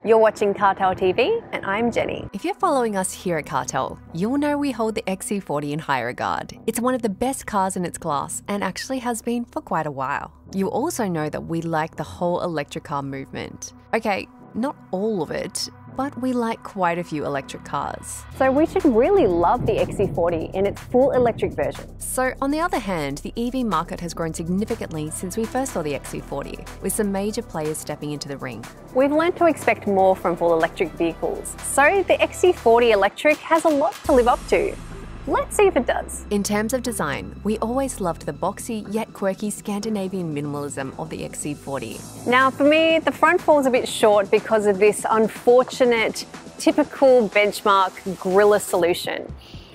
You're watching CarTell.tv and I'm Jenny. If you're following us here at CarTell, you'll know we hold the XC40 in high regard. It's one of the best cars in its class and actually has been for quite a while. You also know that we like the whole electric car movement. Okay, not all of it, but we like quite a few electric cars. So we should really love the XC40 in its full electric version. So on the other hand, the EV market has grown significantly since we first saw the XC40, with some major players stepping into the ring. We've learned to expect more from full electric vehicles, so the XC40 electric has a lot to live up to. Let's see if it does. In terms of design, we always loved the boxy yet quirky Scandinavian minimalism of the XC40. Now for me, the front falls a bit short because of this unfortunate, typical benchmark griller solution.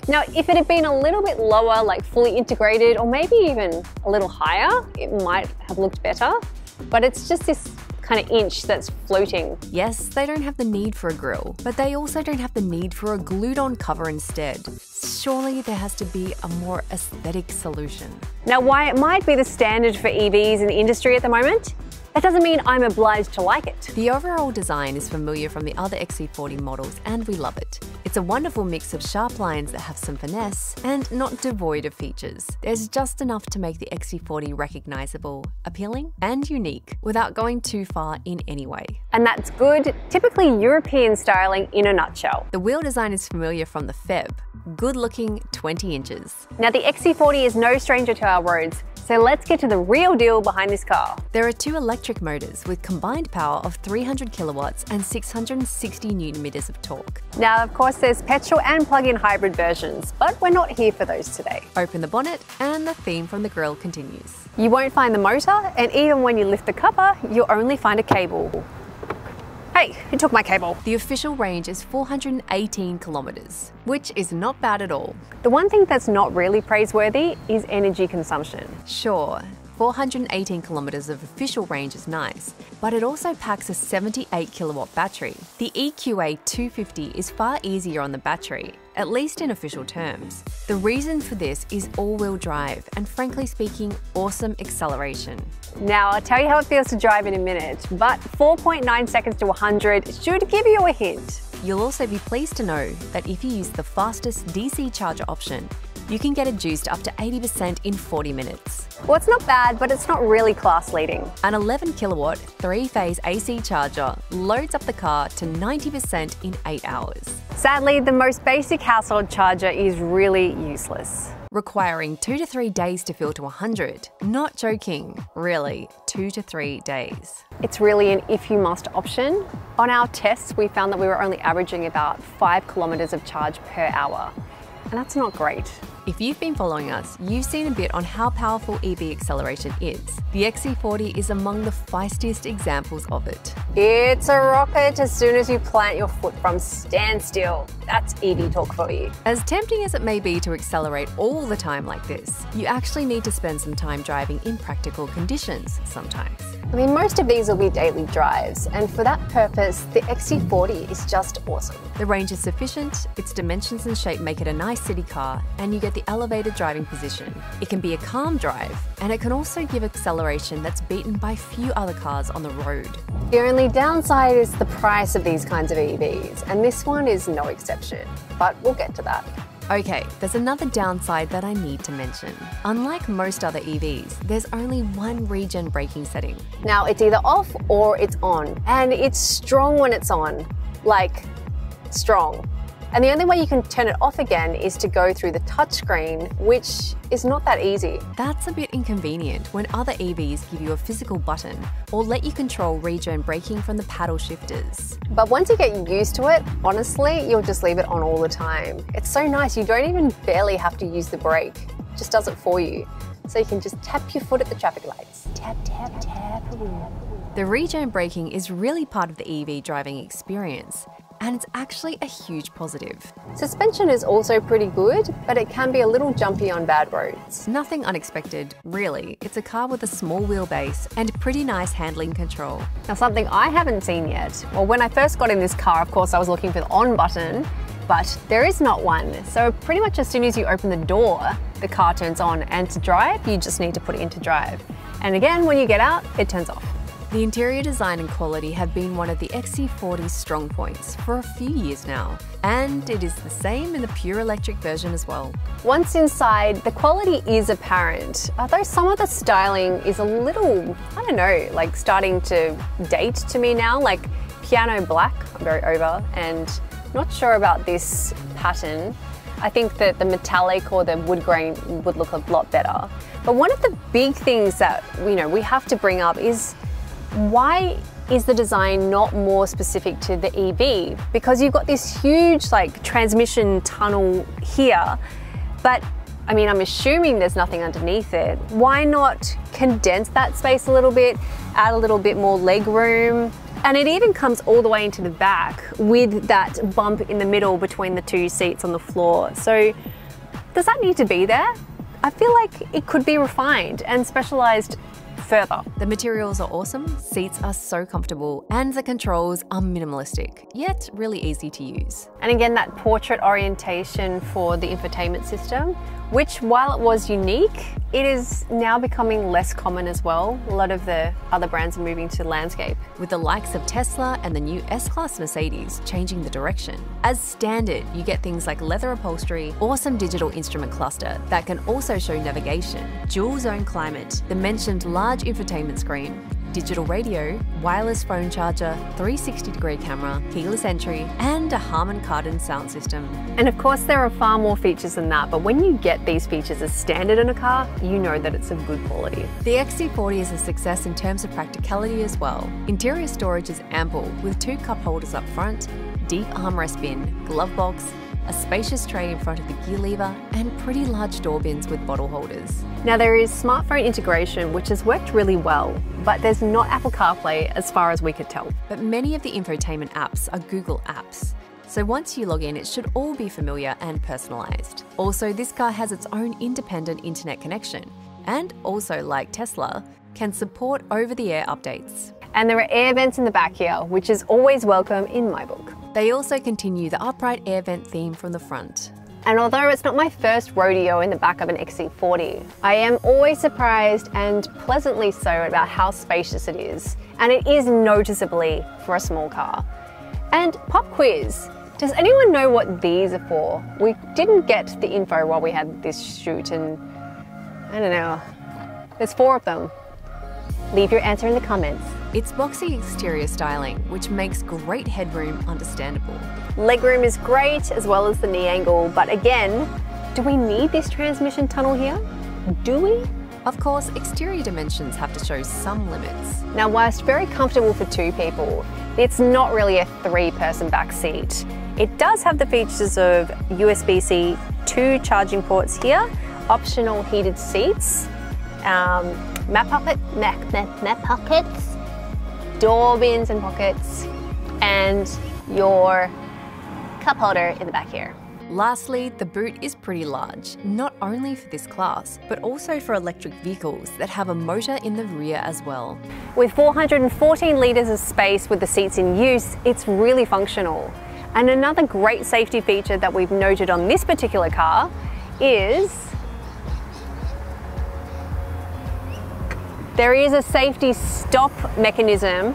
Now, if it had been a little bit lower, like fully integrated, or maybe even a little higher, it might have looked better, but it's just this kind of inch that's floating. Yes, they don't have the need for a grille, but they also don't have the need for a glued-on cover instead. Surely there has to be a more aesthetic solution. Now, while it might be the standard for EVs in the industry at the moment, that doesn't mean I'm obliged to like it. The overall design is familiar from the other XC40 models and we love it. It's a wonderful mix of sharp lines that have some finesse and not devoid of features. There's just enough to make the XC40 recognizable, appealing and unique without going too far in any way. And that's good, typically European styling in a nutshell. The wheel design is familiar from the Feb. Good looking 20 inches. Now the XC40 is no stranger to our roads, so let's get to the real deal behind this car. There are two electric motors with combined power of 300 kilowatts and 660 Newton meters of torque. Now of course there's petrol and plug-in hybrid versions, but we're not here for those today. Open the bonnet and the theme from the grille continues. You won't find the motor, and even when you lift the cover, you'll only find a cable. Hey, it took my cable. The official range is 418 kilometers, which is not bad at all. The one thing that's not really praiseworthy is energy consumption. Sure, 418 kilometers of official range is nice, but it also packs a 78 kilowatt battery. The EQA 250 is far easier on the battery, at least in official terms. The reason for this is all-wheel drive and, frankly speaking, awesome acceleration. Now, I'll tell you how it feels to drive in a minute, but 4.9 seconds to 100 should give you a hint. You'll also be pleased to know that if you use the fastest DC charger option, you can get it juiced up to 80% in 40 minutes. Well, it's not bad, but it's not really class leading. An 11 kilowatt, 3-phase AC charger loads up the car to 90% in 8 hours. Sadly, the most basic household charger is really useless. Requiring 2 to 3 days to fill to 100. Not joking, really, 2 to 3 days. It's really an if you must option. On our tests, we found that we were only averaging about 5 kilometers of charge per hour. And that's not great. If you've been following us, you've seen a bit on how powerful EV acceleration is. The XC40 is among the feistiest examples of it. It's a rocket as soon as you plant your foot from standstill. That's EV talk for you. As tempting as it may be to accelerate all the time like this, you actually need to spend some time driving in practical conditions sometimes. I mean, most of these will be daily drives, and for that purpose, the XC40 is just awesome. The range is sufficient, its dimensions and shape make it a nice city car, and you get the elevated driving position. It can be a calm drive, and it can also give acceleration that's beaten by few other cars on the road. The only downside is the price of these kinds of EVs, and this one is no exception, but we'll get to that. Okay, there's another downside that I need to mention. Unlike most other EVs, there's only one regen braking setting. Now, it's either off or it's on, and it's strong when it's on, like strong. And the only way you can turn it off again is to go through the touchscreen, which is not that easy. That's a bit inconvenient when other EVs give you a physical button or let you control regen braking from the paddle shifters. But once you get used to it, honestly, you'll just leave it on all the time. It's so nice, you don't even barely have to use the brake. It just does it for you. So you can just tap your foot at the traffic lights. Tap, tap, tap. The regen braking is really part of the EV driving experience, and it's actually a huge positive. Suspension is also pretty good, but it can be a little jumpy on bad roads. Nothing unexpected, really. It's a car with a small wheelbase and pretty nice handling control. Now, something I haven't seen yet. Well, when I first got in this car, of course, I was looking for the on button, but there is not one. So pretty much as soon as you open the door, the car turns on, and to drive, you just need to put it into drive. And again, when you get out, it turns off. The interior design and quality have been one of the XC40's strong points for a few years now, and it is the same in the pure electric version as well. Once inside, the quality is apparent, although some of the styling is a little, I don't know, like starting to date to me now, like piano black, I'm very over, and not sure about this pattern. I think that the metallic or the wood grain would look a lot better. But one of the big things that we have to bring up is, why is the design not more specific to the EV? Because you've got this huge like transmission tunnel here, but I mean, I'm assuming there's nothing underneath it. Why not condense that space a little bit, add a little bit more leg room? And it even comes all the way into the back with that bump in the middle between the two seats on the floor. So does that need to be there? I feel like it could be refined and specialized further. The materials are awesome, seats are so comfortable, and the controls are minimalistic, yet really easy to use. And again, that portrait orientation for the infotainment system, which while it was unique, it is now becoming less common as well. A lot of the other brands are moving to landscape. With the likes of Tesla and the new S-Class Mercedes changing the direction. As standard, you get things like leather upholstery, awesome digital instrument cluster that can also show navigation, dual zone climate, the mentioned large infotainment screen, digital radio, wireless phone charger, 360-degree camera, keyless entry, and a Harman Kardon sound system. And of course, there are far more features than that, but when you get these features as standard in a car, you know that it's of good quality. The XC40 is a success in terms of practicality as well. Interior storage is ample, with 2 cup holders up front, deep armrest bin, glove box, a spacious tray in front of the gear lever, and pretty large door bins with bottle holders. Now there is smartphone integration, which has worked really well, but there's not Apple CarPlay as far as we could tell. But many of the infotainment apps are Google apps. So once you log in, it should all be familiar and personalized. Also, this car has its own independent internet connection, and also, like Tesla, can support over-the-air updates. And there are air vents in the back here, which is always welcome in my book. They also continue the upright air vent theme from the front. And although it's not my first rodeo in the back of an XC40, I am always surprised and pleasantly so about how spacious it is. And it is noticeably for a small car. And pop quiz, does anyone know what these are for? We didn't get the info while we had this shoot, and I don't know, there's 4 of them. Leave your answer in the comments. It's boxy exterior styling, which makes great headroom understandable. Legroom is great, as well as the knee angle, but again, do we need this transmission tunnel here? Do we? Of course, exterior dimensions have to show some limits. Now, whilst very comfortable for 2 people, it's not really a 3-person back seat. It does have the features of USB-C 2 charging ports here, optional heated seats, map pockets, door bins and pockets, and your cup holder in the back here. Lastly, the boot is pretty large, not only for this class, but also for electric vehicles that have a motor in the rear as well. With 414 litres of space with the seats in use, it's really functional. And another great safety feature that we've noted on this particular car is there is a safety stop mechanism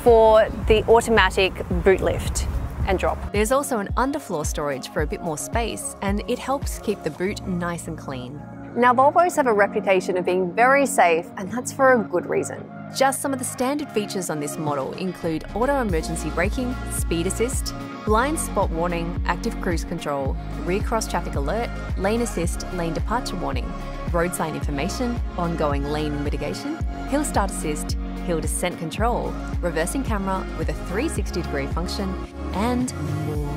for the automatic boot lift and drop. There's also an underfloor storage for a bit more space, and it helps keep the boot nice and clean. Now, Volvos have a reputation of being very safe, and that's for a good reason. Just some of the standard features on this model include auto emergency braking, speed assist, blind spot warning, active cruise control, rear cross traffic alert, lane assist, lane departure warning, road sign information, ongoing lane mitigation, hill start assist, hill descent control, reversing camera with a 360-degree function, and more.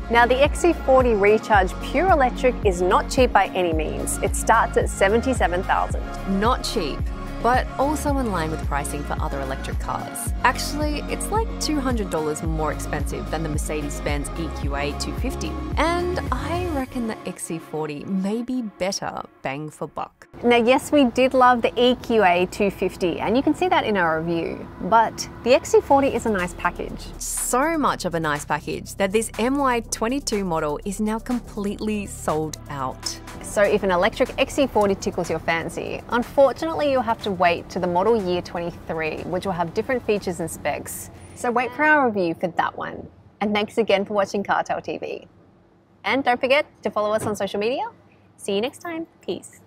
Now, the XC40 Recharge Pure Electric is not cheap by any means. It starts at $77,000. Not cheap, but also in line with pricing for other electric cars. Actually, it's like $200 more expensive than the Mercedes-Benz EQA 250, and I reckon the XC40 may be better bang for buck. Now, yes, we did love the EQA 250, and you can see that in our review, but the XC40 is a nice package. So much of a nice package that this MY22 model is now completely sold out. So if an electric XC40 tickles your fancy, unfortunately you'll have to wait to the model year 23, which will have different features and specs. So wait for our review for that one. And thanks again for watching CarTell.tv. And don't forget to follow us on social media. See you next time. Peace.